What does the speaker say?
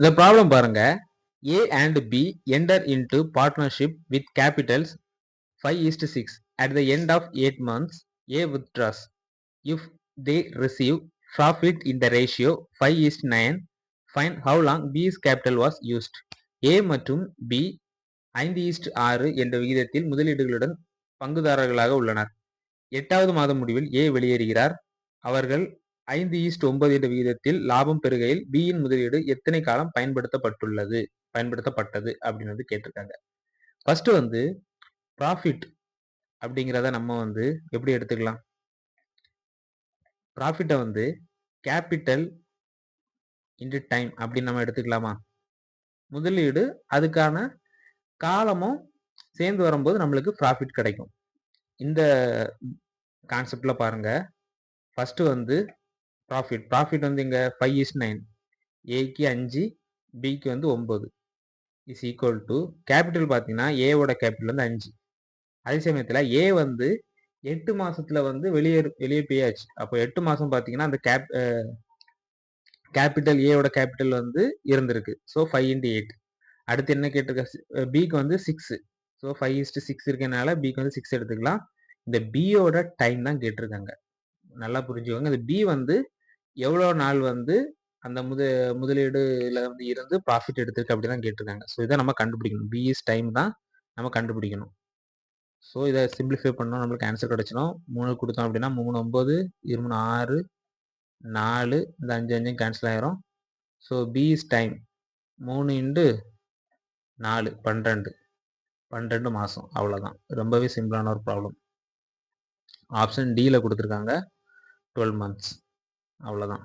இந்த ப்ராப்ளம் பாருங்க. A and B enter into partnership with capitals 5:6. At the end of 8 months, A withdraws. If they receive profit in the ratio 5:9, find how long B's capital was used. A மற்றும் B 5:6 என்ற விகிதத்தில் முதலீடுகளுடன் பங்குதாரர்களாக உள்ளனர். 8வது மாத முடிவில் A வெளியேறுகிறார். அவர்கள் 5:9 என்ற விகிதத்தில் லாபம் பெறுகையில் B யின் முதலீடு எத்தனை காலம் பயன்படுத்தப்பட்டது அப்படின்னு கேட்டிருக்காங்க. ஃபர்ஸ்ட் ப்ராஃபிட் அப்படிங்கிறத நம்ம எப்படி எடுத்துக்கலாம்? ப்ராஃபிட்டை கேபிட்டல் இன்டு டைம் அப்படின்னு நம்ம எடுத்துக்கலாமா? முதலீடு அதுக்கான காலமும் சேர்ந்து வரும்போது நம்மளுக்கு ப்ராஃபிட் கிடைக்கும். இந்த கான்செப்ட்ல பாருங்க. ஃபர்ஸ்ட் ப்ராஃபிட் இங்க 5:9, ஏக்கு 5, பிக்கு 9 இஸ் ஈக்குவல் டு கேபிட்டல் பார்த்தீங்கன்னா ஏவோட கேபிட்டல் 5. அதே சமயத்தில் ஏ 8 மாசத்துல வெளியே போயாச்சு. அப்போ 8 மாசம் பார்த்தீங்கன்னா அந்த கேபிட்டல் ஏவோட கேபிட்டல் இருந்திருக்கு. So 5x8. அடுத்து என்ன கேட்டிருக்க? பிக்கு 6. ஸோ 5:6 இருக்கனால பிக்கு 6 எடுத்துக்கலாம். இந்த பியோட டைம் தான் கேட்டிருக்காங்க. நல்லா புரிஞ்சுக்கோங்க. இந்த பி எவ்வளோ நாள் அந்த முதலீடுல இருந்து ப்ராஃபிட் எடுத்திருக்கு அப்படி தான் கேட்டிருக்காங்க. ஸோ இதை நம்ம கண்டுபிடிக்கணும். பி இஸ் டைம் தான் நம்ம கண்டுபிடிக்கணும். ஸோ இதை சிம்பிளிஃபை பண்ணோம், நம்மளுக்கு ஆன்சர் கிடைச்சிடும். 3 கொடுத்தோம் அப்படின்னா 3 9, 2 6, 4, இந்த 5 5 கேன்சல் ஆயிரும். ஸோ பி இஸ் டைம் 3 × 4 12 மாதம். அவ்வளோதான். ரொம்பவே சிம்பிளான ஒரு ப்ராப்ளம். ஆப்ஷன் டியில் கொடுத்துருக்காங்க 12 months. அவ்வளோதான்.